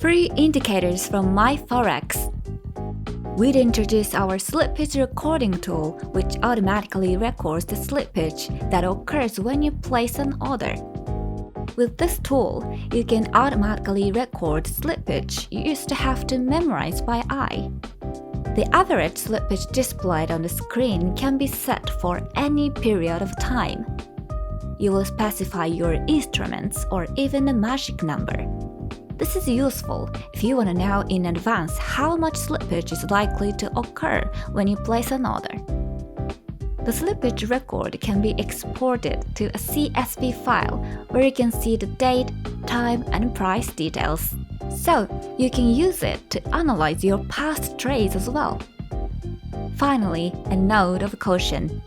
Free indicators from Myforex. We'd introduce our Slippage Recording tool, which automatically records the slippage that occurs when you place an order. With this tool, you can automatically record slippage you used to have to memorize by eye. The average slippage displayed on the screen can be set for any period of time. You will specify your instruments or even a magic number. This is useful if you want to know in advance how much slippage is likely to occur when you place an order. The slippage record can be exported to a CSV file where you can see the date, time, and price details. So you can use it to analyze your past trades as well. Finally, a note of caution.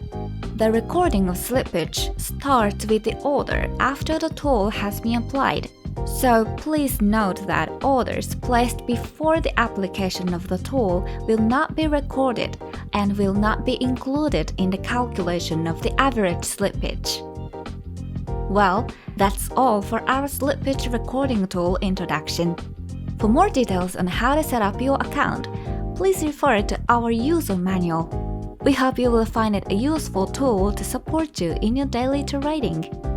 The recording of slippage starts with the order after the tool has been applied. So please note that orders placed before the application of the tool will not be recorded and will not be included in the calculation of the average slippage. Well, that's all for our Slippage Recording tool introduction. For more details on how to set up your account, please refer to our user manual. We hope you will find it a useful tool to support you in your daily trading.